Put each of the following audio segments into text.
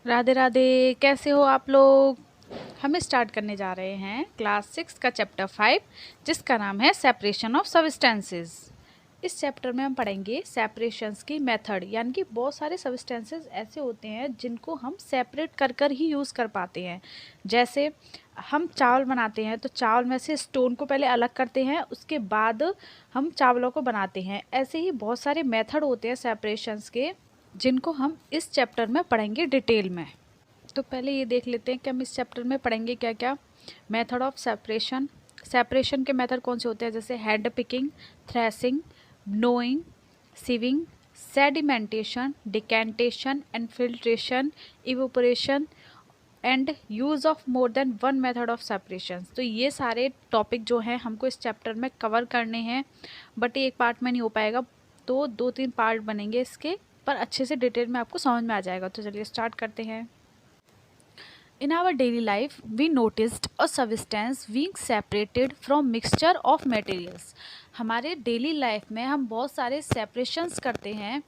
राधे राधे, कैसे हो आप लोग। हम स्टार्ट करने जा रहे हैं क्लास 6 का चैप्टर 5, जिसका नाम है सेपरेशन ऑफ सब्सटेंसेस। इस चैप्टर में हम पढ़ेंगे सेपरेशंस की मेथड, यानी कि बहुत सारे सब्सटेंसेस ऐसे होते हैं जिनको हम सेपरेट कर कर ही यूज़ कर पाते हैं। जैसे हम चावल बनाते हैं तो चावल में से स्टोन को पहले अलग करते हैं, उसके बाद हम चावलों को बनाते हैं। ऐसे ही बहुत सारे मेथड होते हैं सेपरेशंस के, जिनको हम इस चैप्टर में पढ़ेंगे डिटेल में। तो पहले ये देख लेते हैं कि हम इस चैप्टर में पढ़ेंगे क्या क्या। मेथड ऑफ सेपरेशन, सेपरेशन के मेथड कौन से होते हैं, जैसे hand picking, threshing, winnowing, sieving, sedimentation, decantation and filtration, evaporation and use of more than one method of separation. तो ये सारे टॉपिक जो हैं हमको इस चैप्टर में कवर करने हैं, बट एक पार्ट में नहीं हो पाएगा, तो 2-3 पार्ट बनेंगे इसके, पर अच्छे से डिटेल में आपको समझ में आ जाएगा। तो चलिए स्टार्ट करते हैं। In our daily life, we noticed a substance being separated from mixture of materials. हमारे डेली लाइफ में हम बहुत सारे सेपरेशंस करते हैं।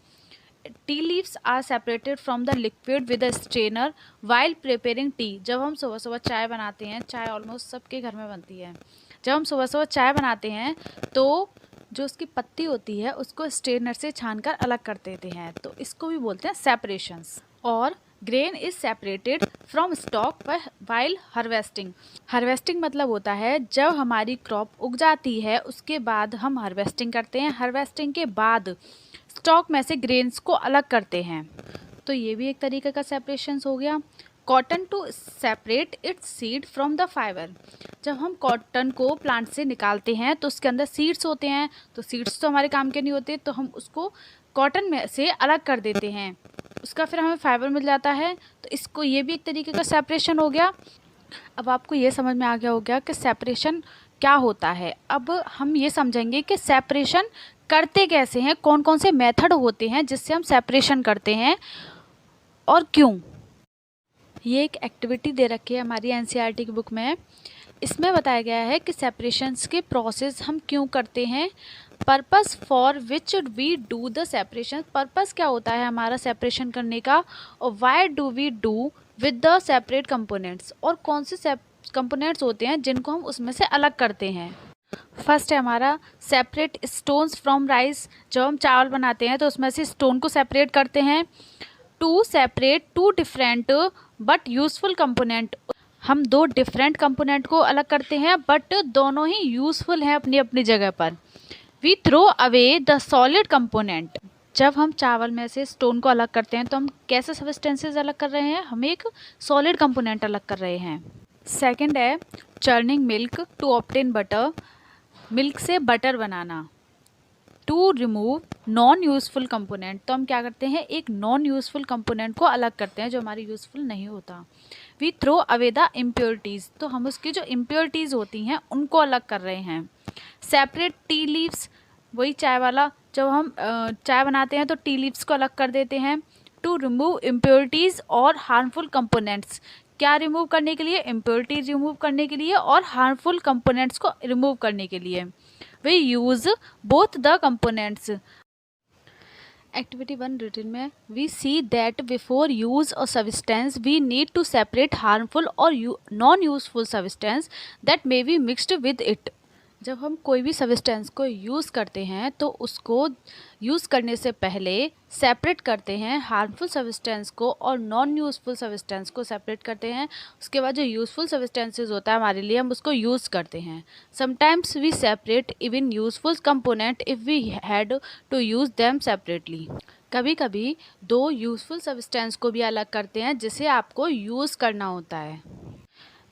Tea leaves are separated from the liquid with a strainer while preparing tea. जब हम सुबह सुबह चाय बनाते हैं, चाय ऑलमोस्ट सबके घर में बनती है, जब हम सुबह सुबह चाय बनाते हैं तो जो उसकी पत्ती होती है उसको स्ट्रेनर से छानकर अलग कर देते हैं, तो इसको भी बोलते हैं सेपरेशंस। और grain is separated from stock while harvesting. Harvesting मतलब होता है जब हमारी क्रॉप उग जाती है उसके बाद हम हार्वेस्टिंग करते हैं। हार्वेस्टिंग के बाद स्टॉक में से ग्रेन्स को अलग करते हैं, तो ये भी एक तरीके का सेपरेशंस हो गया। Cotton to separate its seed from the fibre. जब हम कॉटन को प्लांट से निकालते हैं तो उसके अंदर सीड्स होते हैं, तो सीड्स तो हमारे काम के नहीं होते, तो हम उसको कॉटन में से अलग कर देते हैं, उसका फिर हमें फाइबर मिल जाता है। तो इसको ये भी एक तरीके का सेपरेशन हो गया। अब आपको ये समझ में आ गया होगा कि सेपरेशन क्या होता है। अब हम ये समझेंगे कि सेपरेशन करते कैसे हैं, कौन कौन से मेथड होते हैं जिससे हम सेपरेशन करते हैं और क्यों। ये एक एक्टिविटी दे रखी है हमारी एनसीईआरटी की बुक में। इसमें बताया गया है कि सेपरेशंस के प्रोसेस हम क्यों करते हैं, purpose for which we do the separation. Purpose क्या होता है हमारा सेपरेशन करने का, और why do we do with the separate components, और कौन से कंपोनेंट्स होते हैं जिनको हम उसमें से अलग करते हैं। फर्स्ट है हमारा सेपरेट स्टोन्स फ्रॉम राइस। जब हम चावल बनाते हैं तो उसमें से स्टोन को सेपरेट करते हैं। To separate two different but useful component. हम दो डिफरेंट कंपोनेंट को अलग करते हैं बट दोनों ही यूजफुल हैं अपनी अपनी जगह पर। We throw away the solid component. जब हम चावल में से स्टोन को अलग करते हैं तो हम कैसे सब्सटेंसेस अलग कर रहे हैं, हम एक सॉलिड कंपोनेंट अलग कर रहे हैं। सेकंड है churning milk to obtain butter. Milk से बटर बनाना। To remove non useful component. तो हम क्या करते हैं, एक नॉन यूज़फुल कंपोनेंट को अलग करते हैं जो हमारी यूज़फुल नहीं होता। We throw away the impurities. तो हम उसकी जो इम्प्योरिटीज़ होती हैं उनको अलग कर रहे हैं। सेपरेट टी लीव्स, वही चाय वाला, जब हम चाय बनाते हैं तो टी लीव्स को अलग कर देते हैं। टू रिमूव इम्प्योरिटीज़ और हार्मफुल कंपोनेंट्स। क्या रिमूव करने के लिए, इम्प्योरिटीज़ रिमूव करने के लिए और हार्मफुल कंपोनेंट्स को रिमूव करने के लिए। We use both the components. Activity 1 written में, we see that before use a substance we need to separate harmful और non useful substance that may be mixed with इट। जब हम कोई भी सब्सटेंस को यूज़ करते हैं तो उसको यूज़ करने से पहले सेपरेट करते हैं, हार्मफुल सब्सटेंस को और नॉन यूज़फुल सब्सटेंस को सेपरेट करते हैं। उसके बाद जो यूज़फुल सब्सटेंसेस होता है हमारे लिए, हम उसको यूज़ करते हैं। Sometimes we separate even useful component if we had to use them separately. कभी कभी दो यूज़फुल सब्सटेंस को भी अलग करते हैं जिसे आपको यूज़ करना होता है।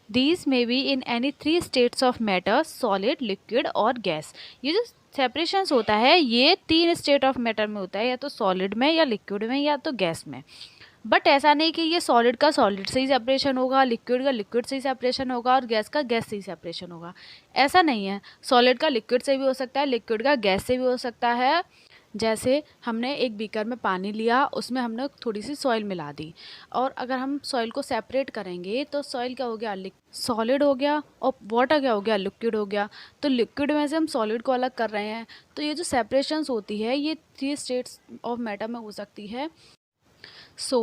These may be in any 3 states of matter, solid, liquid और गैस। ये जो सेपरेशंस होता है ये 3 स्टेट ऑफ मैटर में होता है, या तो सॉलिड में या लिक्विड में या तो गैस में। बट ऐसा नहीं कि ये सॉलिड का सॉलिड से ही सेपरेशन होगा, लिक्विड का लिक्विड से ही सेपरेशन होगा और गैस का गैस से ही सेपरेशन होगा। ऐसा नहीं है, सॉलिड का लिक्विड से भी हो सकता है, लिक्विड का गैस से भी हो सकता है, जैसे हमने एक बीकर में पानी लिया, उसमें हमने थोड़ी सी सॉइल मिला दी, और अगर हम सॉइल को सेपरेट करेंगे तो सॉइल क्या हो गया, सॉलिड हो गया, और वाटर क्या हो गया, लिक्विड हो गया। तो लिक्विड में से हम सॉलिड को अलग कर रहे हैं। तो ये जो सेपरेशंस होती है ये 3 स्टेट्स ऑफ मैटर में हो सकती है। So,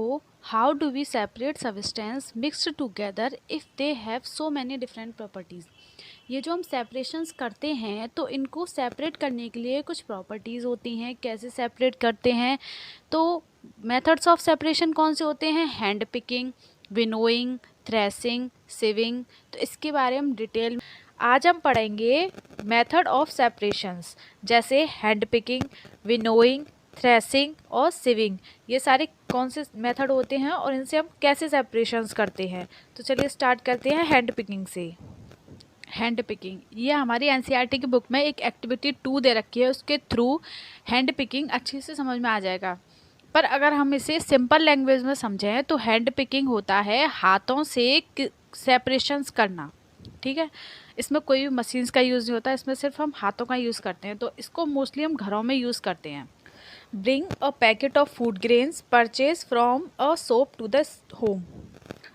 how do we separate substance mixed together if they have so many different properties? ये जो हम सेपरेशंस करते हैं तो इनको सेपरेट करने के लिए कुछ प्रॉपर्टीज़ होती हैं। कैसे सेपरेट करते हैं, तो मेथड्स ऑफ सेपरेशन कौन से होते हैं, हैंड पिकिंग, विनोइंग, थ्रेसिंग, सिविंग। तो इसके बारे में डिटेल आज हम पढ़ेंगे मेथड ऑफ सेपरेशंस, जैसे हैंड पिकिंग, विनोइंग, थ्रेसिंग और सिविंग। ये सारे कौन से मेथड होते हैं और इनसे हम कैसे सेपरेशंस करते हैं। तो चलिए स्टार्ट करते हैं हैंड पिकिंग से। हैंड पिकिंग, ये हमारी एनसीईआरटी की बुक में एक एक्टिविटी 2 दे रखी है, उसके थ्रू हैंड पिकिंग अच्छे से समझ में आ जाएगा। पर अगर हम इसे सिंपल लैंग्वेज में समझें तो हैंड पिकिंग होता है हाथों से सेपरेशंस करना, ठीक है। इसमें कोई भी मशीन्स का यूज़ नहीं होता, इसमें सिर्फ हम हाथों का यूज़ करते हैं। तो इसको मोस्टली हम घरों में यूज़ करते हैं। Bring a packet of food grains purchased from a shop to the home.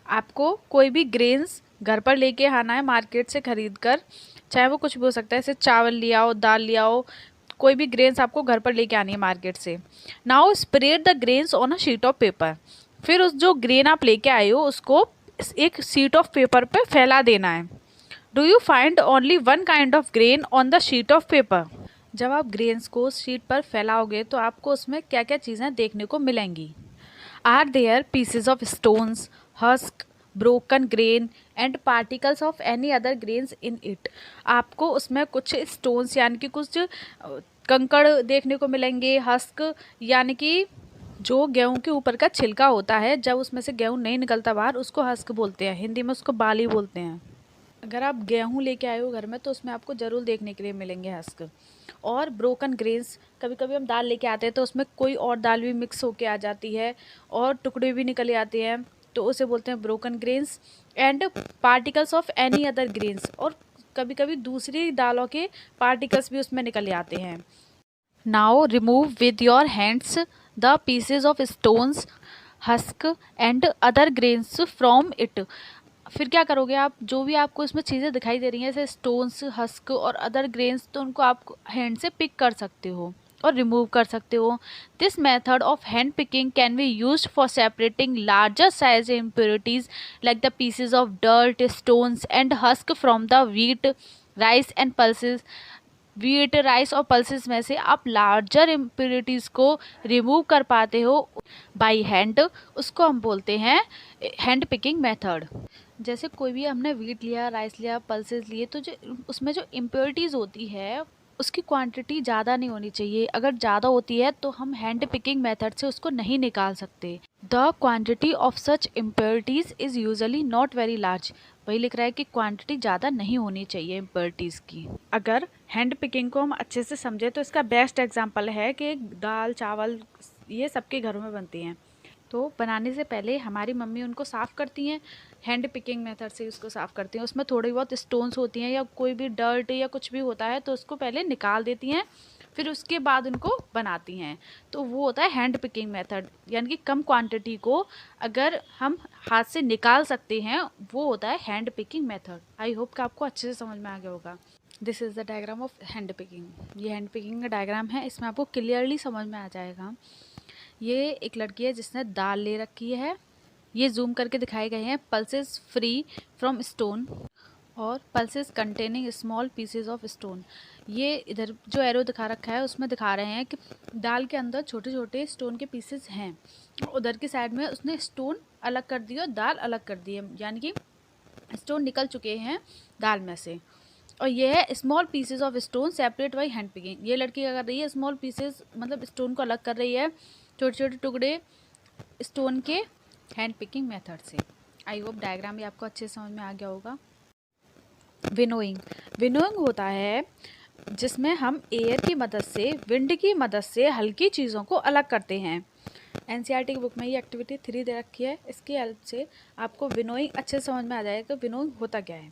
आपको कोई भी ग्रेन्स घर पर लेके आना है मार्केट से खरीद कर, चाहे वो कुछ भी हो सकता है, जैसे चावल लिया हो, दाल लिया हो, कोई भी ग्रेन्स आपको घर पर लेके आनी है मार्केट से। Now spread the grains on a sheet of paper. फिर उस जो ग्रेन आप लेके आए हो उसको एक शीट ऑफ पेपर पे फैला देना है। Do you find only one kind of grain on the sheet of paper. जब आप ग्रेन्स को शीट पर फैलाओगे तो आपको उसमें क्या क्या चीज़ें देखने को मिलेंगी। Are there pieces of stones, husk, broken grain and particles of any other grains in it. आपको उसमें कुछ स्टोन्स यानी कि कुछ कंकड़ देखने को मिलेंगे, हस्क यानी कि जो गेहूं के ऊपर का छिलका होता है, जब उसमें से गेहूं नहीं निकलता बाहर, उसको हस्क बोलते हैं, हिंदी में उसको बाली बोलते हैं। अगर आप गेहूं लेके आए हो घर में तो उसमें आपको ज़रूर देखने के लिए मिलेंगे हस्क। और ब्रोकन ग्रेन्स, कभी कभी हम दाल लेके आते हैं तो उसमें कोई और दाल भी मिक्स होके आ जाती है और टुकड़े भी निकले आते हैं, तो उसे बोलते हैं broken grains. And particles of any other grains, और कभी कभी दूसरी दालों के पार्टिकल्स भी उसमें निकले आते हैं। Now remove with your hands the pieces of stones, husk and other grains from it. फिर क्या करोगे आप, जो भी आपको इसमें चीज़ें दिखाई दे रही हैं जैसे स्टोन्स, हस्क और अदर ग्रेन्स, तो उनको आप हैंड से पिक कर सकते हो और रिमूव कर सकते हो। This method of hand picking can be used for separating larger size impurities like the pieces of dirt, stones and husk from the wheat, rice and pulses. Wheat, rice और pulses में से आप larger impurities को remove कर पाते हो by hand, उसको हम बोलते हैं हैंड पिकिंग मेथड। जैसे कोई भी हमने व्हीट लिया, राइस लिया, पल्सेस लिए, तो जो उसमें जो इम्प्योरिटीज़ होती है उसकी क्वांटिटी ज़्यादा नहीं होनी चाहिए। अगर ज़्यादा होती है तो हम हैंड पिकिंग मेथड से उसको नहीं निकाल सकते। The quantity of such impurities is usually not very large. वही लिख रहा है कि क्वांटिटी ज़्यादा नहीं होनी चाहिए इम्प्योरिटीज़ की। अगर हैंड पिकिंग को हम अच्छे से समझें तो इसका बेस्ट एग्जाम्पल है कि दाल, चावल ये सबके घरों में बनती हैं। तो बनाने से पहले हमारी मम्मी उनको साफ़ करती हैं, हैंड पिकिंग मेथड से उसको साफ़ करती हैं। उसमें थोड़ी बहुत स्टोन्स होती हैं या कोई भी डर्ट या कुछ भी होता है तो उसको पहले निकाल देती हैं, फिर उसके बाद उनको बनाती हैं। तो वो होता है हैंड पिकिंग मेथड, यानी कि कम क्वांटिटी को अगर हम हाथ से निकाल सकते हैं वो होता है hand picking method. I hope कि आपको अच्छे से समझ में आ गया होगा। This is the diagram of hand picking. ये हैंड पिकिंग का डायग्राम है, इसमें आपको क्लियरली समझ में आ जाएगा। ये एक लड़की है जिसने दाल ले रखी है, ये जूम करके दिखाए गए हैं पल्सेस फ्री फ्रॉम स्टोन और pulses containing small pieces of stone. ये इधर जो एरो दिखा रखा है उसमें दिखा रहे हैं कि दाल के अंदर छोटे छोटे स्टोन के पीसेस हैं, उधर की साइड में उसने स्टोन अलग कर दिए और दाल अलग कर दी है, यानी कि स्टोन निकल चुके हैं दाल में से। और ये है small pieces of stone separate by hand picking. ये लड़की क्या कर रही है, स्मॉल पीसेस मतलब स्टोन को अलग कर रही है, छोटे छोटे टुकड़े स्टोन के हैंड पिकिंग मेथड से। आई होप डायग्राम भी आपको अच्छे से समझ में आ गया होगा। विनोइंग, विनोइंग होता है जिसमें हम एयर की मदद से, विंड की मदद से हल्की चीज़ों को अलग करते हैं। एनसीईआरटी की बुक में ये एक्टिविटी 3 दे रखी है, इसकी हेल्प से आपको विनोइंग अच्छे से समझ में आ जाएगा कि विनोइंग होता क्या है।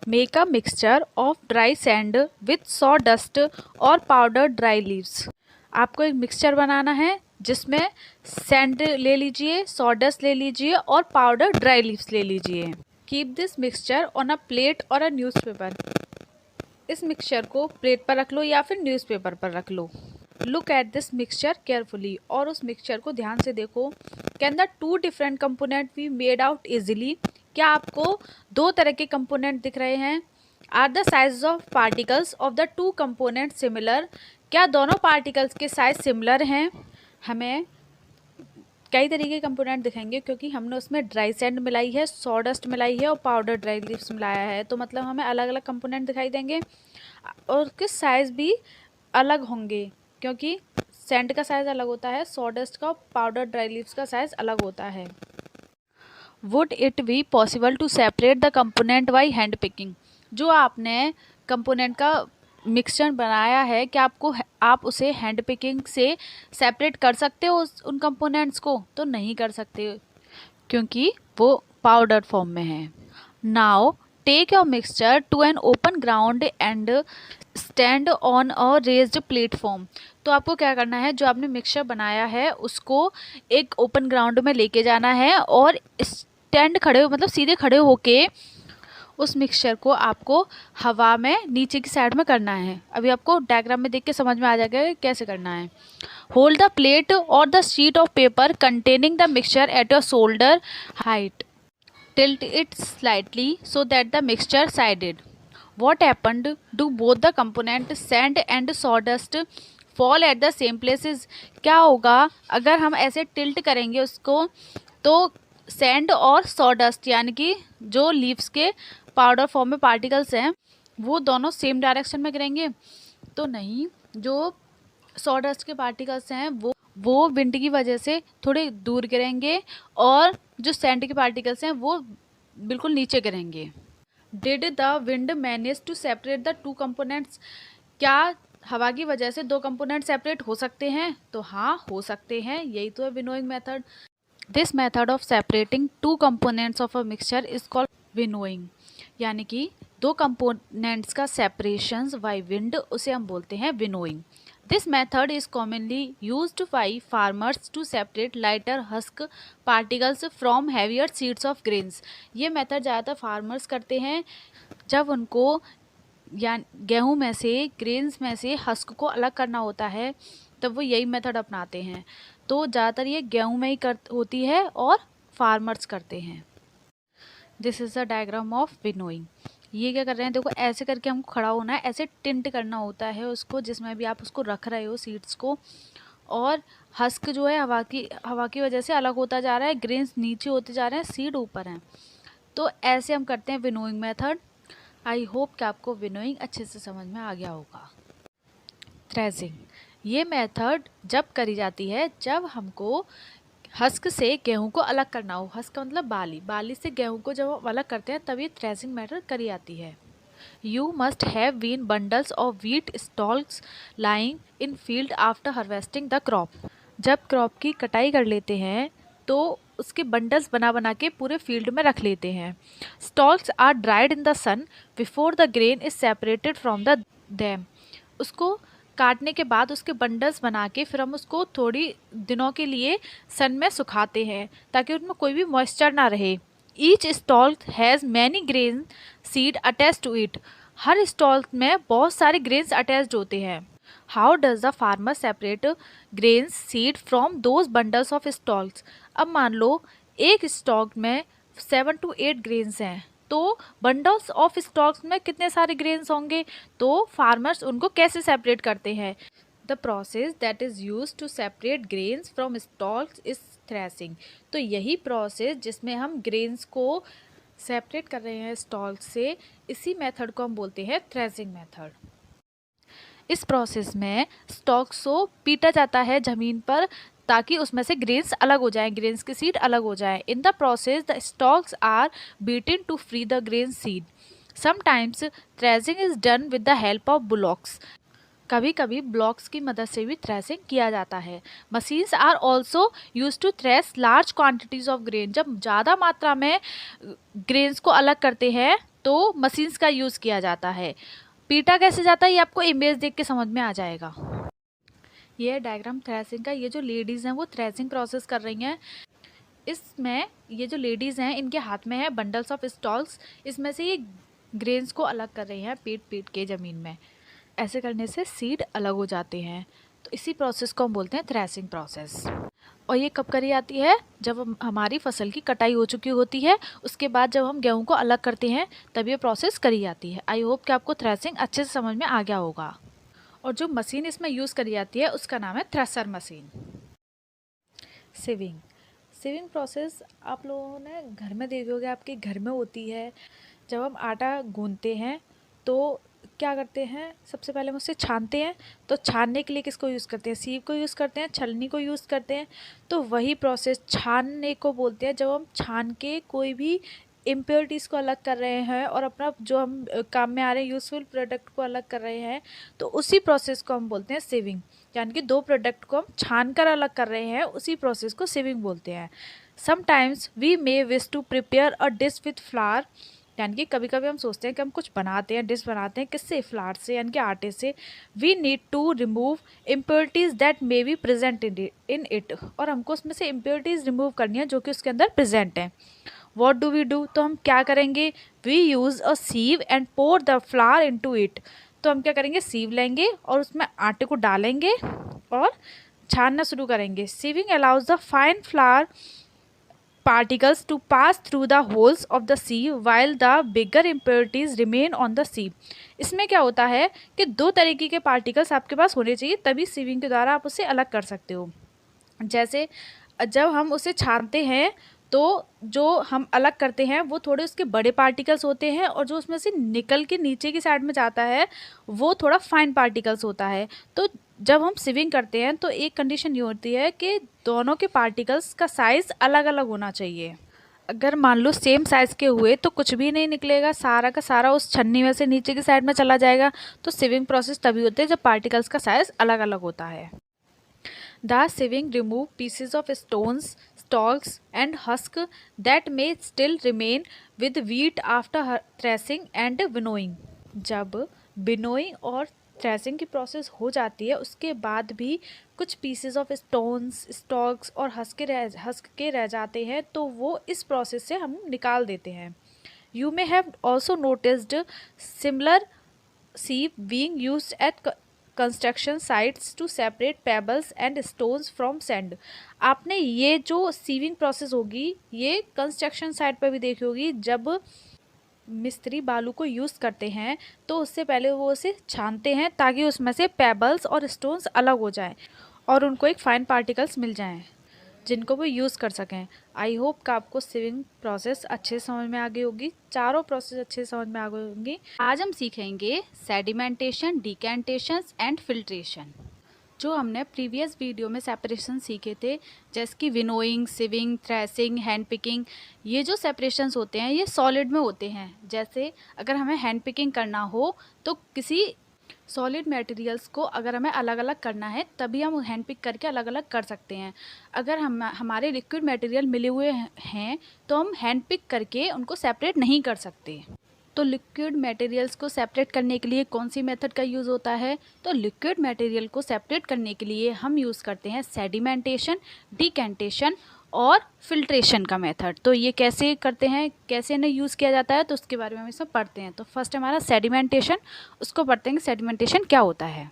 Make a mixture of dry sand with saw dust और पाउडर ड्राई लीव्स। आपको एक मिक्सचर बनाना है जिसमें सैंड ले लीजिए, सॉडस्ट ले लीजिए और पाउडर ड्राई लीव्स ले लीजिए। Keep this mixture on a plate और अ न्यूज़पेपर। इस मिक्सचर को प्लेट पर रख लो या फिर न्यूज़पेपर पर रख लो। Look at this mixture carefully, और उस मिक्सचर को ध्यान से देखो। Can the two different component be made out easily? क्या आपको दो तरह के कंपोनेंट दिख रहे हैं? Are the size of particles of the two component similar? क्या दोनों पार्टिकल्स के साइज सिमिलर हैं? हमें कई तरीके के कंपोनेंट दिखेंगे क्योंकि हमने उसमें ड्राई सैंड मिलाई है, सॉडस्ट मिलाई है और पाउडर ड्राई लीव्स मिलाया है, तो मतलब हमें अलग अलग कंपोनेंट दिखाई देंगे और उसके साइज़ भी अलग होंगे क्योंकि सैंड का साइज़ अलग होता है, सॉडस्ट का, पाउडर ड्राई लीव्स का साइज़ अलग होता है। Would it be possible to separate the component by hand picking? जो आपने कंपोनेंट का मिक्सचर बनाया है, क्या आप उसे हैंड पिकिंग से सेपरेट कर सकते हो उन कंपोनेंट्स को? तो नहीं कर सकते क्योंकि वो पाउडर फॉर्म में है। Now take your mixture to an open ground and stand on a raised platform. तो आपको क्या करना है, जो आपने मिक्सचर बनाया है उसको एक ओपन ग्राउंड में लेके जाना है और स्टैंड खड़े मतलब सीधे खड़े होके उस मिक्सचर को आपको हवा में नीचे की साइड में करना है। अभी आपको डायग्राम में देख के समझ में आ जाएगा कैसे करना है। होल्ड द प्लेट और the sheet of paper containing the mixture at your shoulder height. Tilt it slightly so that the mixture sided. What happened? Do both the component sand and sawdust fall at the same places? क्या होगा अगर हम ऐसे tilt करेंगे उसको, तो sand और sawdust यानी कि जो लीव्स के पाउडर फॉर्म में पार्टिकल्स हैं वो दोनों सेम डायरेक्शन में गिरेंगे? तो नहीं, जो सॉडस्ट के पार्टिकल्स हैं वो विंड की वजह से थोड़े दूर गिरेंगे और जो सैंड के पार्टिकल्स हैं वो बिल्कुल नीचे गिरेंगे। Did the wind manage to separate the two components? क्या हवा की वजह से दो कंपोनेंट सेपरेट हो सकते हैं? तो हाँ, हो सकते हैं, यही तो है winnowing method. This method of separating two components of a mixture is called winnowing. यानी कि दो कंपोनेंट्स का सेपरेशन बाय विंड, उसे हम बोलते हैं winnowing. This method is commonly used by farmers to separate lighter husk particles from heavier seeds of grains. ये method ज़्यादातर फार्मर्स करते हैं जब उनको या गेहूँ में से, ग्रेन्स में से हस्क को अलग करना होता है, तब वो यही मेथड अपनाते हैं। तो ज़्यादातर ये गेहूँ में ही होती है और फार्मर्स करते हैं। This is the diagram of winnowing. ये क्या कर रहे हैं, देखो ऐसे करके हमको खड़ा होना है, ऐसे टिंट करना होता है उसको, जिसमें भी आप उसको रख रहे हो सीड्स को, और हस्क जो है हवा की वजह से अलग होता जा रहा है, ग्रेन्स नीचे होते जा रहे हैं, सीड ऊपर हैं। तो ऐसे हम करते हैं विनोइंग मेथड। आई होप कि आपको विनोइंग अच्छे से समझ में आ गया होगा। थ्रेसिंग, ये मेथड जब करी जाती है जब हमको हस्क से गेहूं को अलग करना हो। हस्क का मतलब बाली से गेहूं को जब हम अलग करते हैं तब ये थ्रेसिंग मेथड करी जाती है। You must have been bundles of wheat stalls lying in field after harvesting the crop. जब क्रॉप की कटाई कर लेते हैं तो उसके बंडल्स बना के पूरे फील्ड में रख लेते हैं। Stalls are dried in the sun before the grain is separated from the them. उसको काटने के बाद उसके बंडल्स बना के फिर हम उसको थोड़ी दिनों के लिए सन में सुखाते हैं ताकि उनमें कोई भी मॉइस्चर ना रहे। Each stall has many grain seed attach to it. हर स्टॉल में बहुत सारे ग्रेन्स अटैच्ड होते हैं। How does the farmer separate grains seed from those bundles of stalls? अब मान लो एक स्टॉक में 7 to 8 ग्रेन्स हैं, तो बंडल्स ऑफ स्टॉक्स में कितने सारे ग्रेन्स होंगे? तो फार्मर्स उनको कैसे सेपरेट करते हैं? The process that is use to separate grains from stocks is threshing. तो यही प्रोसेस जिसमें हम ग्रेन्स को सेपरेट कर रहे हैं स्टॉक्स से, इसी मेथड को हम बोलते हैं थ्रेसिंग मेथड। इस प्रोसेस में स्टॉक्स को पीटा जाता है ज़मीन पर ताकि उसमें से ग्रेन्स अलग हो जाएं, ग्रेन्स की सीड अलग हो जाए। In the process the stocks are beaten to free the grain seed. Sometimes threshing is done with the help of blocks. कभी कभी ब्लॉक्स की मदद से भी थ्रेसिंग किया जाता है। Machines are also use to thresh large quantities of grain. जब ज़्यादा मात्रा में ग्रेन्स को अलग करते हैं तो मशीन्स का यूज़ किया जाता है। पीटा कैसे जाता है ये आपको इमेज देख के समझ में आ जाएगा। ये है डायग्राम थ्रेसिंग का। ये जो लेडीज़ हैं वो थ्रेसिंग प्रोसेस कर रही हैं। इसमें ये जो लेडीज़ हैं इनके हाथ में है बंडल्स ऑफ स्टॉल्स। इसमें से ये ग्रेन्स को अलग कर रही हैं पीट पीट के ज़मीन में। ऐसे करने से सीड अलग हो जाते हैं। तो इसी प्रोसेस को हम बोलते हैं थ्रेसिंग प्रोसेस। और ये कब करी जाती है? जब हमारी फसल की कटाई हो चुकी होती है, उसके बाद जब हम गेहूं को अलग करते हैं तब ये प्रोसेस करी जाती है। आई होप कि आपको थ्रेसिंग अच्छे से समझ में आ गया होगा। और जो मशीन इसमें यूज़ करी जाती है उसका नाम है thresher machine. Sieving. Sieving process आप लोगों ने घर में देखी होगी, आपके घर में होती है। जब हम आटा गूंथते हैं तो क्या करते हैं, सबसे पहले हम उसे छानते हैं। तो छानने के लिए किसको यूज़ करते हैं? सीव को यूज़ करते हैं, छलनी को यूज़ करते हैं। तो वही प्रोसेस छानने को बोलते हैं। जब हम छान के कोई भी इम्प्योरिटीज़ को अलग कर रहे हैं और अपना जो हम काम में आ रहे हैं यूज़फुल प्रोडक्ट को अलग कर रहे हैं, तो उसी प्रोसेस को हम बोलते हैं सीविंग। यानी कि दो प्रोडक्ट को हम छान कर अलग कर रहे हैं, उसी प्रोसेस को सीविंग बोलते हैं। Sometimes we may wish to prepare a dish with flour. यानी कि कभी कभी हम सोचते हैं कि हम कुछ बनाते हैं, डिश बनाते हैं, किससे? फ्लावर से, यानी कि आटे से। We need to remove impurities that may be present in it. और हमको उसमें से इम्प्योरिटीज़ रिमूव करनी है जो कि उसके अंदर प्रेजेंट हैं। What do we do? तो हम क्या करेंगे? We use a sieve and pour the flour into it. तो हम क्या करेंगे? सीव लेंगे और उसमें आटे को डालेंगे और छानना शुरू करेंगे। Sieving allows the fine flour particles to pass through the holes of the sieve while the bigger impurities remain on the sieve। इसमें क्या होता है कि दो तरीके के पार्टिकल्स आपके पास होने चाहिए, तभी सीविंग के द्वारा आप उसे अलग कर सकते हो। जैसे जब हम उसे छानते हैं तो जो हम अलग करते हैं वो थोड़े उसके बड़े पार्टिकल्स होते हैं, और जो उसमें से निकल के नीचे की साइड में जाता है वो थोड़ा फाइन पार्टिकल्स होता है। तो जब हम सीविंग करते हैं तो एक कंडीशन ये होती है कि दोनों के पार्टिकल्स का साइज़ अलग अलग होना चाहिए। अगर मान लो सेम साइज़ के हुए तो कुछ भी नहीं निकलेगा, सारा का सारा उस छन्नी में से नीचे की साइड में चला जाएगा। तो सीविंग प्रोसेस तभी होती है जब पार्टिकल्स का साइज़ अलग अलग होता है। The sieving remove pieces of stones, stalks and husk that may still remain with wheat after threshing and winnowing। जब विनोइंग और थ्रेसिंग की प्रोसेस हो जाती है उसके बाद भी कुछ पीसेस ऑफ स्टोन्स, स्टॉक्स और हस्क के रह जाते हैं, तो वो इस प्रोसेस से हम निकाल देते हैं। You may have also noticed similar sieve being used at construction sites to separate pebbles and stones from sand. आपने ये जो सीविंग प्रोसेस होगी ये कंस्ट्रक्शन साइट पर भी देखी होगी। जब मिस्त्री बालू को यूज़ करते हैं तो उससे पहले वो उसे छानते हैं ताकि उसमें से पेबल्स और स्टोन्स अलग हो जाएं और उनको एक फाइन पार्टिकल्स मिल जाएं जिनको वो यूज़ कर सकें। आई होप कि आपको सीविंग प्रोसेस अच्छे समझ में आ गई होगी, चारों प्रोसेस अच्छे समझ में आ गई होंगी। आज हम सीखेंगे सेडिमेंटेशन, डिकेंटेशन एंड फिल्ट्रेशन। जो हमने प्रीवियस वीडियो में सेपरेशन सीखे थे, जैसे कि winnowing, sieving, threshing, hand picking, ये जो सेपरेशंस होते हैं ये सॉलिड में होते हैं। जैसे अगर हमें हैंड पिकिंग करना हो तो किसी सॉलिड मटेरियल्स को अगर हमें अलग अलग करना है तभी हम हैंड पिक करके अलग अलग कर सकते हैं। अगर हमारे लिक्विड मटेरियल मिले हुए हैं तो हम हैंड पिक करके उनको सेपरेट नहीं कर सकते। तो लिक्विड मटेरियल्स को सेपरेट करने के लिए कौन सी मेथड का यूज़ होता है? तो लिक्विड मटेरियल को सेपरेट करने के लिए हम यूज़ करते हैं सेडिमेंटेशन, डिकेंटेशन और फिल्ट्रेशन का मेथड। तो ये कैसे करते हैं, कैसे इन्हें यूज़ किया जाता है, तो उसके बारे में हम इसमें पढ़ते हैं। तो फर्स्ट हमारा सेडिमेंटेशन, उसको पढ़ते हैं कि सेडिमेंटेशन क्या होता है।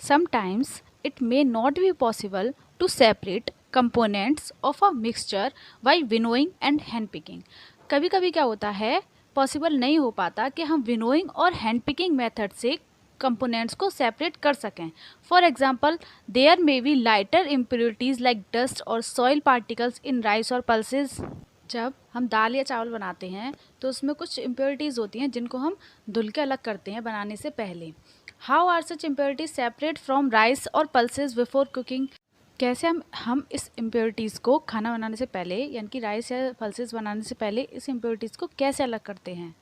Sometimes it may not be possible to separate components of a mixture by winnowing and hand picking. कभी कभी क्या होता है, पॉसिबल नहीं हो पाता कि हम विनोइंग और हैंड पिकिंग मेथड से कंपोनेंट्स को सेपरेट कर सकें। For example, there may be lighter impurities like dust और सॉइल पार्टिकल्स इन राइस और पल्सेस। जब हम दाल या चावल बनाते हैं तो उसमें कुछ इम्प्योरिटीज़ होती हैं जिनको हम धुल के अलग करते हैं बनाने से पहले। How are such impurities separate from rice और पल्सेस बिफोर कुकिंग। कैसे हम इस इम्प्योरिटीज़ को खाना बनाने से पहले, यानी कि राइस या पल्सेस बनाने से पहले इस इम्प्योरिटीज़ को कैसे अलग करते हैं।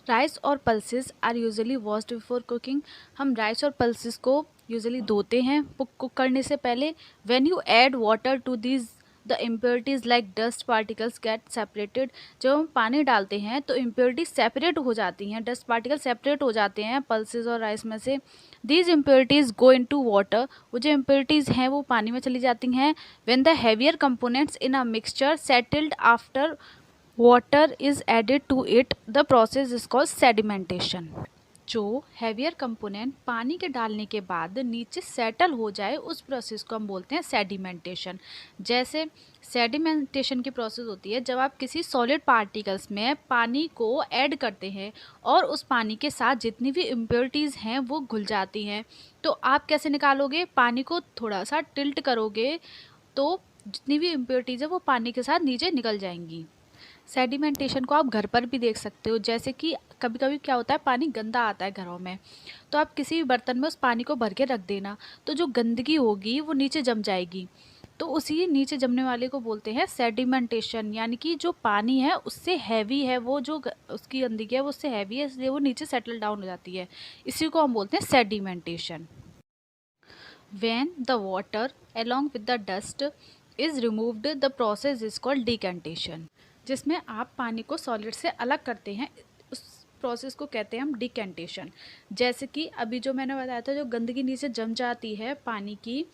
राइस और pulses are usually washed before cooking. हम राइस और पल्सेस को यूजुअली धोते हैं कुक करने से पहले। When you add water to these the impurities like dust particles get separated. जब हम पानी डालते हैं तो इम्प्योरिटीज सेपरेट हो जाती हैं, डस्ट पार्टिकल सेपरेट हो जाते हैं पल्सेस और राइस में से। These impurities go into water, वो जो इम्प्योरिटीज़ हैं वो पानी में चली जाती हैं। When the heavier components in a mixture settled after water is added to it, the process is called sedimentation. जो हैवियर कंपोनेंट पानी के डालने के बाद नीचे सेटल हो जाए उस प्रोसेस को हम बोलते हैं सेडिमेंटेशन। जैसे सेडिमेंटेशन की प्रोसेस होती है जब आप किसी सॉलिड पार्टिकल्स में पानी को ऐड करते हैं और उस पानी के साथ जितनी भी इम्प्योरिटीज़ हैं वो घुल जाती हैं। तो आप कैसे निकालोगे? पानी को थोड़ा सा टिल्ट करोगे तो जितनी भी इम्प्योरिटीज़ है वो पानी के साथ नीचे निकल जाएंगी। सेडिमेंटेशन को आप घर पर भी देख सकते हो, जैसे कि कभी कभी क्या होता है पानी गंदा आता है घरों में, तो आप किसी भी बर्तन में उस पानी को भर के रख देना, तो जो गंदगी होगी वो नीचे जम जाएगी। तो उसी नीचे जमने वाले को बोलते हैं सेडिमेंटेशन, यानी कि जो पानी है उससे हैवी है, वो जो उसकी गंदगी है वो उससे हैवी है, इसलिए वो नीचे सेटल डाउन हो जाती है। इसी को हम बोलते हैं sedimentation. When the water along with the dust is removed, the process is called decantation। जिसमें आप पानी को सॉलिड से अलग करते हैं, उस प्रोसेस को कहते हैं हम डिकेंटेशन। जैसे कि अभी जो मैंने बताया था, जो गंदगी नीचे जम जाती है पानी की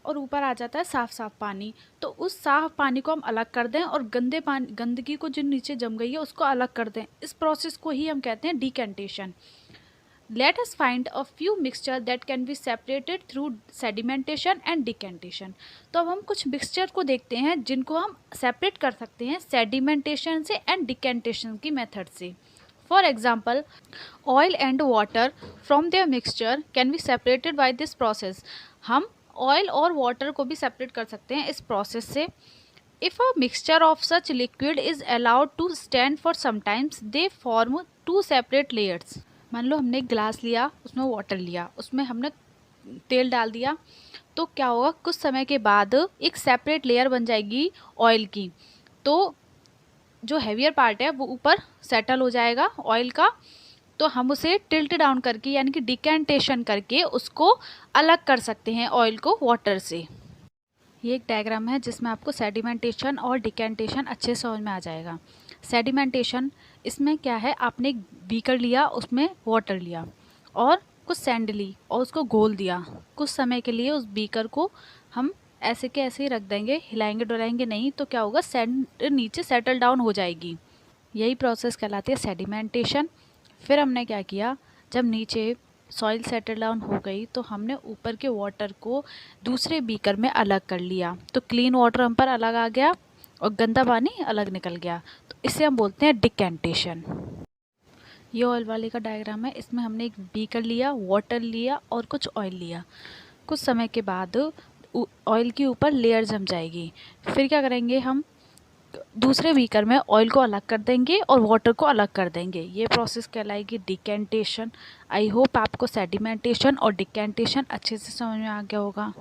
और ऊपर आ जाता है साफ़ साफ़ पानी, तो उस साफ़ पानी को हम अलग कर दें और गंदगी को जो नीचे जम गई है उसको अलग कर दें। इस प्रोसेस को ही हम कहते हैं decantation. Let us find a few mixture that can be separated through sedimentation and decantation। तो अब हम कुछ मिक्सचर को देखते हैं जिनको हम सेपरेट कर सकते हैं सेडिमेंटेशन से एंड डिकेंटेशन की मेथड से। For example, oil and water from their mixture can be separated by this process. हम ऑयल और वाटर को भी सेपरेट कर सकते हैं इस प्रोसेस से। If a mixture of such liquid is allowed to stand for sometimes, they form two separate layers. मान लो हमने एक ग्लास लिया, उसमें वाटर लिया, उसमें हमने तेल डाल दिया, तो क्या होगा? कुछ समय के बाद एक सेपरेट लेयर बन जाएगी ऑयल की। तो जो हैवियर पार्ट है वो ऊपर सेटल हो जाएगा ऑयल का, तो हम उसे टिल्ट डाउन करके यानी कि डिकेंटेशन करके उसको अलग कर सकते हैं ऑयल को वाटर से। ये एक डायग्राम है जिसमें आपको सेडिमेंटेशन और डिकेंटेशन अच्छे से समझ में आ जाएगा। सेडिमेंटेशन, इसमें क्या है, आपने एक बीकर लिया, उसमें वाटर लिया और कुछ सैंड ली और उसको घोल दिया। कुछ समय के लिए उस बीकर को हम ऐसे के ऐसे ही रख देंगे, हिलाएंगे डुलाएंगे नहीं, तो क्या होगा? सैंड नीचे सेटल डाउन हो जाएगी। यही प्रोसेस कहलाती है सेडिमेंटेशन। फिर हमने क्या किया, जब नीचे सॉइल सेटल डाउन हो गई तो हमने ऊपर के वाटर को दूसरे बीकर में अलग कर लिया, तो क्लीन वाटर हम पर अलग आ गया और गंदा पानी अलग निकल गया। तो इसे हम बोलते हैं डिकेंटेशन। ये ऑयल वाले का डायग्राम है, इसमें हमने एक बीकर लिया, वाटर लिया और कुछ ऑयल लिया। कुछ समय के बाद ऑयल के ऊपर लेयर जम जाएगी। फिर क्या करेंगे, हम दूसरे बीकर में ऑयल को अलग कर देंगे और वाटर को अलग कर देंगे। ये प्रोसेस कहलाएगी डिकेंटेशन। आई होप आपको सेडिमेंटेशन और डिकेंटेशन अच्छे से समझ में आ गया होगा।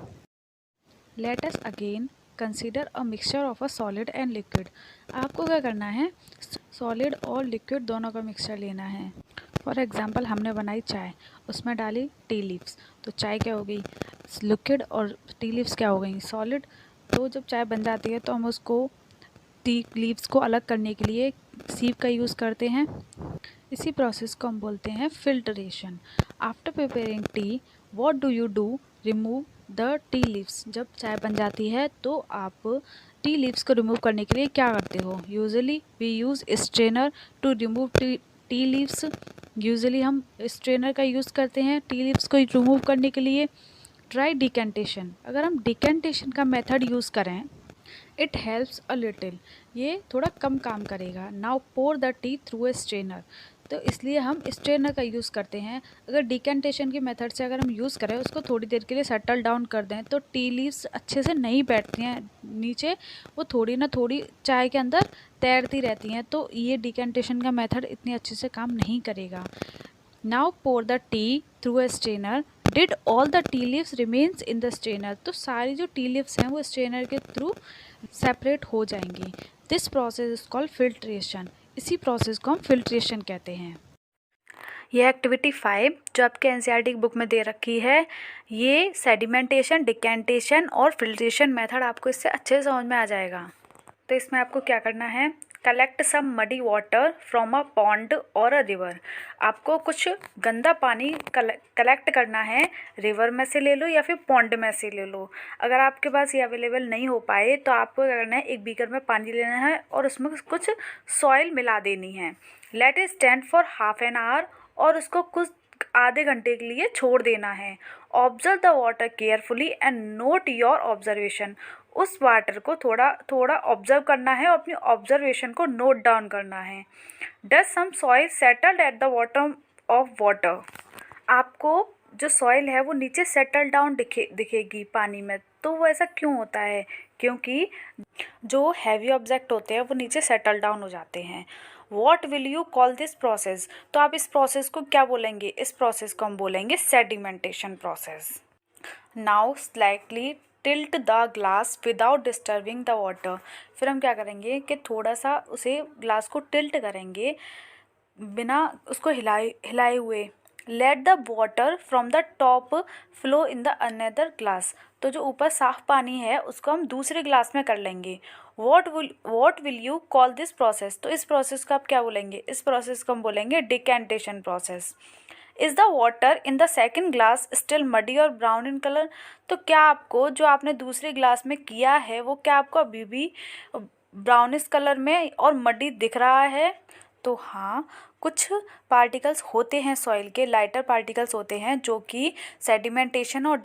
Let us again consider a mixture of a solid and liquid. आपको क्या करना है, सॉलिड और लिक्विड दोनों का मिक्सचर लेना है। फॉर एग्जांपल, हमने बनाई चाय, उसमें डाली टी लीव्स, तो चाय क्या हो गई? लिक्विड, और टी लीव्स क्या हो गई? सॉलिड। तो जब चाय बन जाती है तो हम उसको टी लीव्स को अलग करने के लिए सीप का यूज़ करते हैं। इसी प्रोसेस को हम बोलते हैं filtration. After preparing T, what do you do? Remove the tea leaves. जब चाय बन जाती है तो आप टी लीव्स को रिमूव करने के लिए क्या करते हो? Usually we use strainer to remove tea leaves. Usually हम स्ट्रेनर का यूज़ करते हैं टी लीव्स को रिमूव करने के लिए। Try decantation. अगर हम डिकेंटेशन का मेथड यूज़ करें, इट हेल्प्स अ लिटिल, ये थोड़ा कम काम करेगा। Now pour the tea through a strainer, तो इसलिए हम स्ट्रेनर का यूज़ करते हैं। अगर डिकेंटेशन के मेथड से अगर हम यूज़ करें, उसको थोड़ी देर के लिए सेटल डाउन कर दें, तो टी लीव्स अच्छे से नहीं बैठती हैं नीचे, वो थोड़ी ना थोड़ी चाय के अंदर तैरती रहती हैं, तो ये डिकेंटेशन का मेथड इतनी अच्छे से काम नहीं करेगा। Now pour the tea through a strainer, did all the tea leaves remains in the strainer, तो सारी जो टी लीव्स हैं वो स्ट्रेनर के थ्रू सेपरेट हो जाएंगी। This process is called filtration. इसी प्रोसेस को हम फिल्ट्रेशन कहते हैं। यह एक्टिविटी 5 जो आपके एनसीईआरटी की बुक में दे रखी है, ये सेडिमेंटेशन, डिकेंटेशन और फिल्ट्रेशन मेथड आपको इससे अच्छे से समझ में आ जाएगा। तो इसमें आपको क्या करना है, collect some muddy water from a pond और अ रिवर। आपको कुछ गंदा पानी कलेक्ट करना है, रिवर में से ले लो या फिर पॉन्ड में से ले लो। अगर आपके पास ये अवेलेबल नहीं हो पाए तो आपको क्या करना है, एक बीकर में पानी लेना है और उसमें कुछ सॉइल मिला देनी है। Let it stand for half an hour, और उसको कुछ आधे घंटे के लिए छोड़ देना है। Observe the water carefully and not your observation. उस वाटर को थोड़ा थोड़ा ऑब्जर्व करना है और अपनी ऑब्जर्वेशन को नोट डाउन करना है। Does some soil settled at the bottom of water. आपको जो सॉइल है वो नीचे सेटल डाउन दिखेगी पानी में। तो वो ऐसा क्यों होता है, क्योंकि जो हैवी ऑब्जेक्ट होते हैं वो नीचे सेटल डाउन हो जाते हैं। What will you call this process. तो आप इस प्रोसेस को क्या बोलेंगे, इस प्रोसेस को हम बोलेंगे sedimentation process. Now slightly tilt the glass without disturbing the water. फिर हम क्या करेंगे कि थोड़ा सा उसे ग्लास को टिल्ट करेंगे बिना उसको हिलाए हुए। Let the water from the top flow in the another glass. तो जो ऊपर साफ पानी है उसको हम दूसरे ग्लास में कर लेंगे। What will you call this process. तो इस प्रोसेस को आप क्या बोलेंगे, इस प्रोसेस को हम बोलेंगे decantation process. Is the water in the second glass still muddy और ब्राउन इन कलर। तो क्या आपको जो आपने दूसरे ग्लास में किया है वो क्या आपको अभी भी ब्राउनिश कलर में और मडी दिख रहा है। तो हाँ, कुछ पार्टिकल्स होते हैं सॉइल के, लाइटर पार्टिकल्स होते हैं जो कि सेडिमेंटेशन और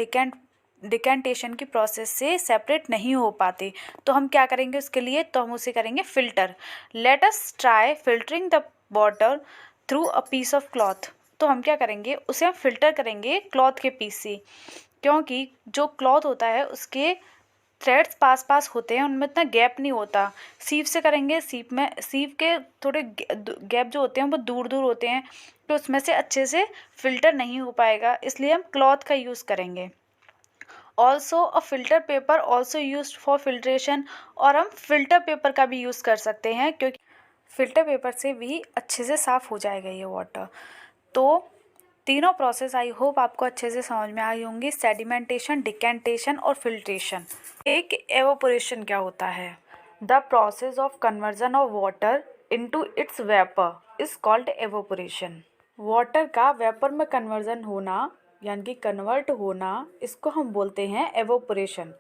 डिकेंटेशन की प्रोसेस से सेपरेट नहीं हो पाते। तो हम क्या करेंगे उसके लिए, तो हम उसे करेंगे filter. Let us try filtering the water through a piece of cloth. तो हम क्या करेंगे, उसे हम फ़िल्टर करेंगे क्लॉथ के पीस से, क्योंकि जो क्लॉथ होता है उसके थ्रेड्स पास होते हैं, उनमें इतना गैप नहीं होता। सीप से करेंगे, सीप के थोड़े गैप जो होते हैं वो दूर होते हैं, तो उसमें से अच्छे से फ़िल्टर नहीं हो पाएगा, इसलिए हम क्लॉथ का यूज़ करेंगे। Also a filter paper also use for filtration. और हम फ़िल्टर पेपर का भी यूज़ कर सकते हैं, क्योंकि फ़िल्टर पेपर से भी अच्छे से साफ़ हो जाएगा ये वाटर। तो तीनों प्रोसेस आई होप आपको अच्छे से समझ में आई होंगी, सेडिमेंटेशन, डिकेंटेशन और फिल्ट्रेशन। एक एवोपोरेशन क्या होता है, the process of conversion of water into its vapour is called evaporation. Water का वेपर में कन्वर्जन होना यानी कि कन्वर्ट होना, इसको हम बोलते हैं एवोपोरेशन।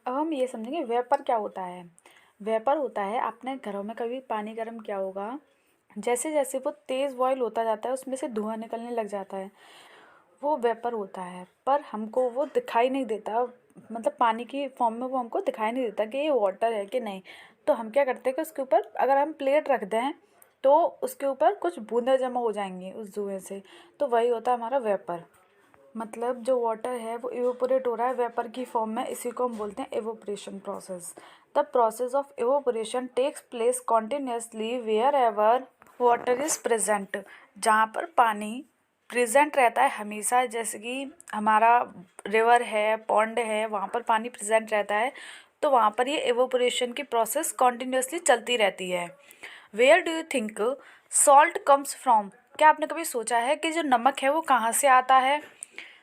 अब हम ये समझेंगे वेपर क्या होता है। वेपर होता है, आपने घरों में कभी पानी गर्म किया होगा, जैसे जैसे वो तेज़ बॉयल होता जाता है उसमें से धुआं निकलने लग जाता है, वो वेपर होता है। पर हमको वो दिखाई नहीं देता, मतलब पानी की फॉर्म में वो हमको दिखाई नहीं देता कि ये वाटर है कि नहीं। तो हम क्या करते हैं कि उसके ऊपर अगर हम प्लेट रख दें तो उसके ऊपर कुछ बूंदें जमा हो जाएंगी उस धुएं से, तो वही होता है हमारा वेपर। मतलब जो वाटर है वो इवेपोरेट हो रहा है वेपर की फॉर्म में, इसी को हम बोलते हैं evaporation process. The process of evaporation takes place continuously wherever water is present. जहाँ पर पानी प्रेजेंट रहता है हमेशा, जैसे कि हमारा रिवर है, पॉन्ड है, वहाँ पर पानी प्रेजेंट रहता है, तो वहाँ पर ये एवोपोरेशन की प्रोसेस कॉन्टिन्यूसली चलती रहती है। Where do you think salt comes from. क्या आपने कभी सोचा है कि जो नमक है वो कहाँ से आता है।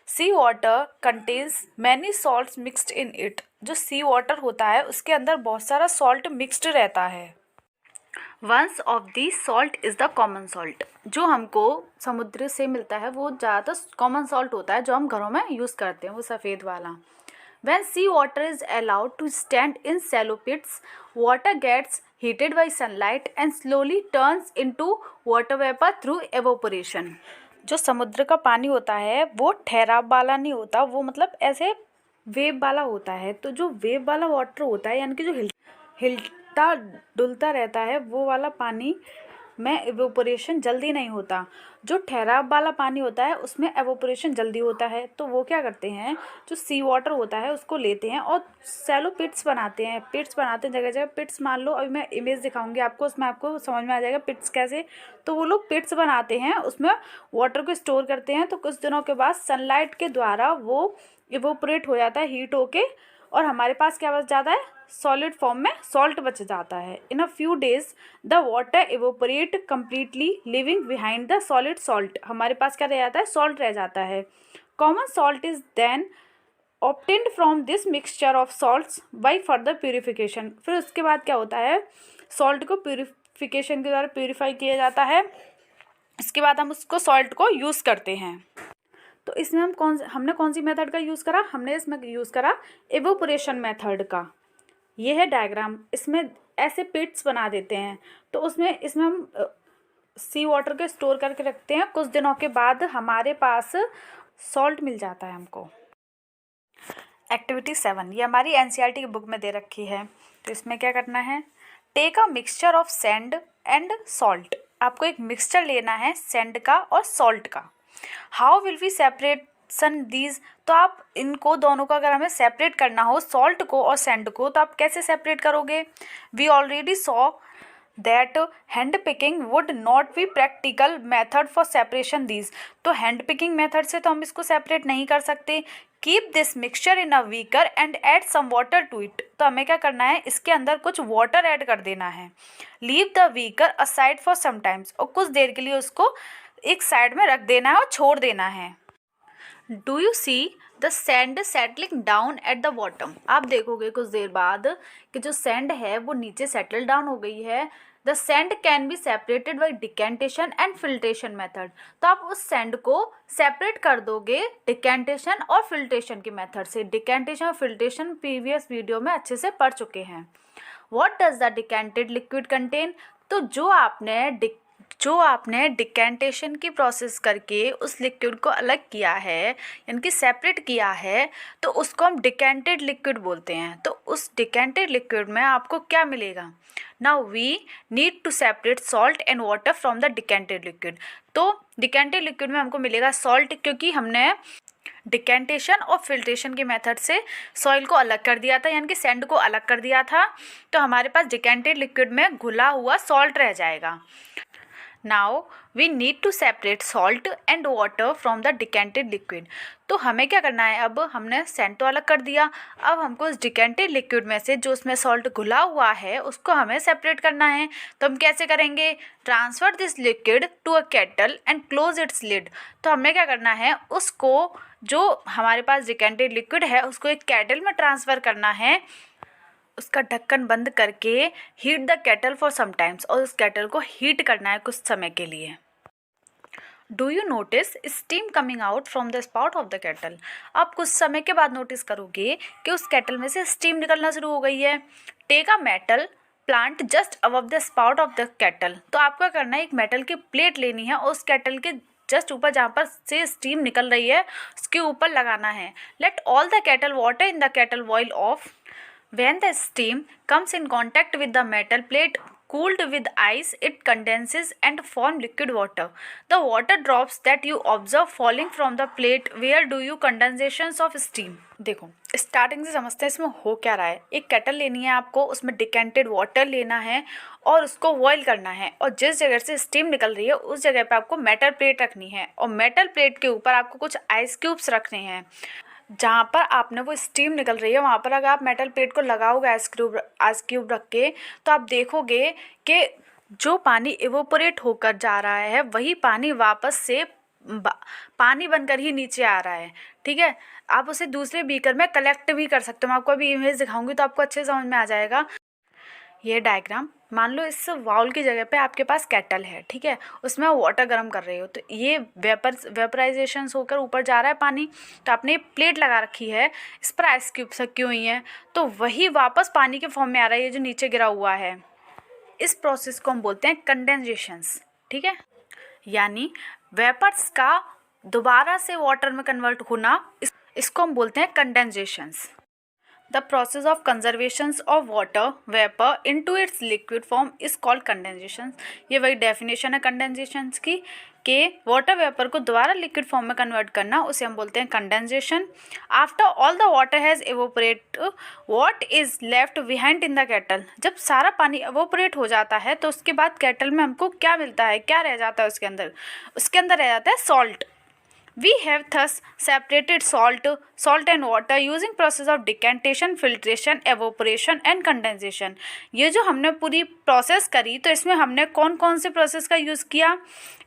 Sea water contains many salts mixed in it. जो सी वाटर होता है उसके अंदर बहुत सारा सॉल्ट मिक्सड रहता है। Once of the salt is the common salt. जो हमको समुद्र से मिलता है वो ज़्यादातर कॉमन सॉल्ट होता है, जो हम घरों में यूज़ करते हैं, वो सफ़ेद वाला। When sea water is allowed to stand in shallow pits, water gets heated by sunlight and slowly turns into water vapor through evaporation. जो समुद्र का पानी होता है वो ठहराव वाला नहीं होता, वो मतलब ऐसे वेव वाला होता है। तो जो वेव वाला वाटर होता है यानी कि जो हिलता डुलता रहता है, वो वाला पानी में एवोपोरेशन जल्दी नहीं होता। जो ठहराव वाला पानी होता है उसमें एवोपोरेशन जल्दी होता है। तो वो क्या करते हैं, जो सी वाटर होता है उसको लेते हैं और सैलो पिट्स बनाते हैं। जगह जगह पिट्स। मान लो अभी मैं इमेज दिखाऊंगी आपको, उसमें आपको समझ में आ जाएगा पिट्स कैसे। तो वो लोग पिट्स बनाते हैं, उसमें वाटर को स्टोर करते हैं, तो कुछ दिनों के बाद सनलाइट के द्वारा वो इवोपोरेट हो जाता है हीट होके, और हमारे पास क्या बच जाता है, सॉलिड फॉर्म में सॉल्ट बच जाता है। In a few days the water evaporate completely leaving behind the solid salt. हमारे पास क्या रह जाता है, सॉल्ट रह जाता है। Common salt is then obtained from this mixture of salts by further purification. फिर उसके बाद क्या होता है, सॉल्ट को प्यूरिफिकेशन के द्वारा प्यूरिफाई किया जाता है। इसके बाद हम उसको सॉल्ट को यूज़ करते हैं। तो इसमें हमने कौन सी मेथड का यूज़ करा, हमने इसमें यूज़ करा इवोपोरेशन मेथड का। ये है डायग्राम, इसमें ऐसे पिट्स बना देते हैं। तो इसमें हम सी वाटर को स्टोर करके रखते हैं, कुछ दिनों के बाद हमारे पास सॉल्ट मिल जाता है हमको। एक्टिविटी 7 ये हमारी एनसीईआरटी की बुक में दे रखी है। तो इसमें क्या करना है, take a mixture of sand and salt. आपको एक मिक्सचर लेना है सैंड का और सॉल्ट का। How will we separation these. तो आप इनको दोनों का अगर हमें सेपरेट करना हो, सॉल्ट को और सैंड को, तो आप कैसे सेपरेट करोगे। We already saw that hand picking would not be practical method for separation these. तो हैंड पिकिंग मेथड से तो हम इसको सेपरेट नहीं कर सकते। Keep this mixture in a beaker and add some water to it. तो हमें क्या करना है, इसके अंदर कुछ वाटर ऐड कर देना है। Leave the beaker aside for some times. और कुछ देर के लिए उसको एक साइड में रख देना है और छोड़ देना है। Do you see the sand settling down eight the bottom. आप देखोगे कुछ देर बाद कि जो सैंड है वो नीचे सेटल डाउन हो गई है। The sand can be separated by decantation and filtration method. तो आप उस सैंड को सेपरेट कर दोगे डिकेंटेशन और फिल्ट्रेशन की मेथड से। डिकेंटेशन और फिल्ट्रेशन प्रीवियस वीडियो में अच्छे से पढ़ चुके हैं। What does the decanted liquid contain. तो जो आपने डिकेंटेशन की प्रोसेस करके उस लिक्विड को अलग किया है, यानी कि सेपरेट किया है, तो उसको हम डिकेंटेड लिक्विड बोलते हैं। तो उस डिकेंटेड लिक्विड में आपको क्या मिलेगा। Now we need to separate salt and water from the decanted liquid. तो डिकेंटेड लिक्विड में हमको मिलेगा सॉल्ट, क्योंकि हमने डिकेंटेशन और फिल्ट्रेशन की मेथड से सॉइल को अलग कर दिया था, यानी कि सैंड को अलग कर दिया था। तो हमारे पास डिकेंटेड लिक्विड में घुला हुआ सॉल्ट रह जाएगा। Now we need to separate salt and water from the decanted liquid। तो हमें क्या करना है, अब हमने सैंड तो अलग कर दिया, अब हमको इस डिकेंटेड लिक्विड में से जो उसमें सॉल्ट घुला हुआ है उसको हमें सेपरेट करना है। तो हम कैसे करेंगे, transfer this liquid to a kettle and close its lid. तो हमने क्या करना है, उसको जो हमारे पास डिकेंटेड लिक्विड है उसको एक केटल में ट्रांसफ़र करना है, उसका ढक्कन बंद करके heat the kettle for some times. और उस केटल को हीट करना है कुछ समय के लिए। Do you notice steam coming out from the spout of the kettle. आप कुछ समय के बाद नोटिस करोगे कि उस केटल में से स्टीम निकलना शुरू हो गई है। Take a metal plant just above the spout of the kettle. तो आपको करना है, एक मेटल की प्लेट लेनी है और उस केटल के जस्ट ऊपर जहाँ पर से स्टीम निकल रही है उसके ऊपर लगाना है। Let all the kettle water in the kettle boil of. When the steam comes in contact with the metal plate cooled with ice, it condenses and form liquid water. The water drops that you observe falling from the plate, where do you condensations of steam। देखो starting से समझते हैं इसमें हो क्या रहा है। एक केटल लेनी है आपको, उसमें डिकेंटेड वाटर लेना है और उसको बॉईल करना है, और जिस जगह से स्टीम निकल रही है उस जगह पे आपको मेटल प्लेट रखनी है, और मेटल प्लेट के ऊपर आपको कुछ आइस क्यूब्स रखने हैं। जहाँ पर आपने वो स्टीम निकल रही है वहाँ पर अगर आप मेटल प्लेट को लगाओगे आइस क्यूब रख के, तो आप देखोगे कि जो पानी इवोपोरेट होकर जा रहा है वही पानी वापस से पानी बनकर ही नीचे आ रहा है। ठीक है, आप उसे दूसरे बीकर में कलेक्ट भी कर सकते हो। मैं आपको अभी इमेज दिखाऊंगी तो आपको अच्छे समझ में आ जाएगा। ये डायग्राम, मान लो इस बाउल की जगह पे आपके पास केटल है, ठीक है, उसमें वाटर गर्म कर रहे हो, तो ये वेपराइजेशन होकर ऊपर जा रहा है पानी। तो आपने प्लेट लगा रखी है, इस पर आइस क्यूब्स रखी हुई हैं, तो वही वापस पानी के फॉर्म में आ रहा है, ये जो नीचे गिरा हुआ है। इस प्रोसेस को हम बोलते हैं कंडेंसेशंस। ठीक है, यानी वेपर्स का दोबारा से वाटर में कन्वर्ट होना, इसको हम बोलते हैं कंडेंसेशंस। The process of conservation of water vapor into its liquid form is called condensation। ये वही डेफिनेशन है कंडेंसेशन की, कि वाटर वेपर को दोबारा लिक्विड फॉर्म में कन्वर्ट करना, उसे हम बोलते हैं condensation. After all the water has evaporate what is left behind in the kettle. जब सारा पानी एवोपरेट हो जाता है तो उसके बाद केटल में हमको क्या मिलता है, क्या रह जाता है उसके अंदर रह जाता है salt. We have thus separated salt and water using process of decantation, filtration, evaporation and condensation. ये जो हमने पूरी प्रोसेस करी तो इसमें हमने कौन कौन से प्रोसेस का यूज़ किया?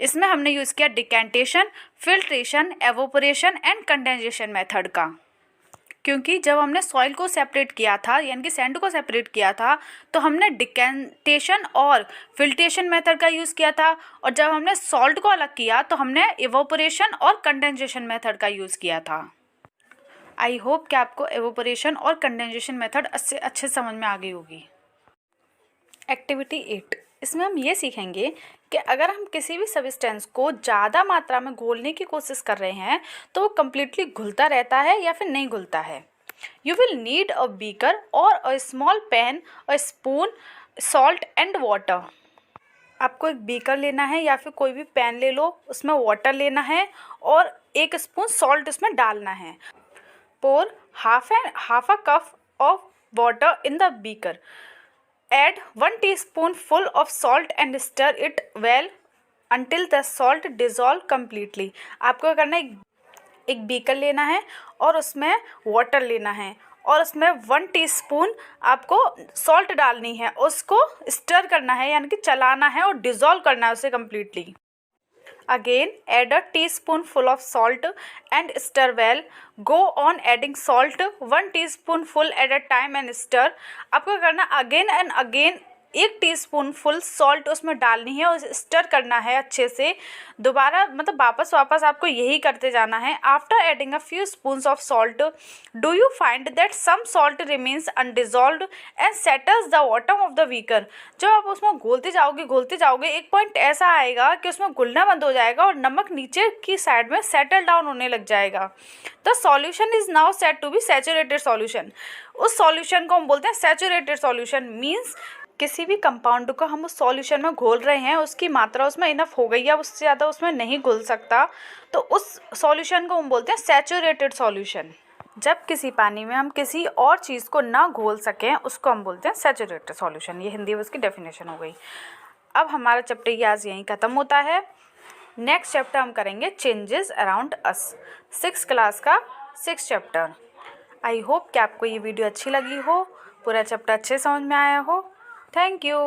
इसमें हमने यूज़ किया decantation, filtration, evaporation and condensation method का। क्योंकि जब हमने सॉइल को सेपरेट किया था यानी कि सैंड को सेपरेट किया था तो हमने डिकेंटेशन और फिल्ट्रेशन मेथड का यूज़ किया था, और जब हमने सॉल्ट को अलग किया तो हमने इवोपरेशन और कंडेंसेशन मेथड का यूज़ किया था। आई होप कि आपको इवोपरेशन और कंडेंसेशन मेथड अच्छे समझ में आ गई होगी। एक्टिविटी 8, इसमें हम ये सीखेंगे कि अगर हम किसी भी सब्सटेंस को ज़्यादा मात्रा में घोलने की कोशिश कर रहे हैं तो वो कम्प्लीटली घुलता रहता है या फिर नहीं घुलता है। You will need a beaker और a small pan, a spoon, salt and water. आपको एक बीकर लेना है या फिर कोई भी पैन ले लो, उसमें वाटर लेना है और 1 स्पून सॉल्ट उसमें डालना है। Pour half a cup of water in the beaker. Add 1 teaspoonful of salt and stir it well until the salt dissolve completely. आपको क्या करना है, एक बीकर लेना है और उसमें वाटर लेना है और उसमें 1 टीस्पून आपको सॉल्ट डालनी है, उसको स्टर करना है यानी कि चलाना है और डिज़ोल्व करना है उसे completely. Again, add a teaspoonful of salt and stir well. Go on adding salt 1 teaspoonful at a time and stir. आपको करना अगेन एंड अगेन 1 टीस्पूनफुल सॉल्ट उसमें डालनी है और स्टर करना है अच्छे से, दोबारा मतलब वापस आपको यही करते जाना है। After adding a few spoons of salt do you find that some salt remains undissolved and settles the bottom of the beaker. जब आप उसमें घोलते जाओगे एक पॉइंट ऐसा आएगा कि उसमें घुलना बंद हो जाएगा और नमक नीचे की साइड में सेटल डाउन होने लग जाएगा। The solution is now set to be saturated solution. उस सॉल्यूशन को हम बोलते हैं सैचुरेटेड सॉल्यूशन। मीन्स किसी भी कंपाउंड को हम उस सॉल्यूशन में घोल रहे हैं, उसकी मात्रा उसमें इनफ हो गई है, उससे ज़्यादा उसमें नहीं घुल सकता, तो उस सॉल्यूशन को हम बोलते हैं सैचुरेटेड सॉल्यूशन। जब किसी पानी में हम किसी और चीज़ को ना घोल सकें उसको हम बोलते हैं सैचुरेटेड सॉल्यूशन। ये हिंदी में उसकी डेफिनेशन हो गई। अब हमारा चैप्टर ये आज यहीं ख़त्म होता है। नेक्स्ट चैप्टर हम करेंगे changes around us, 6th class का 6th चैप्टर। आई होप कि आपको ये वीडियो अच्छी लगी हो, पूरा चैप्टर अच्छे समझ में आया हो। Thank you.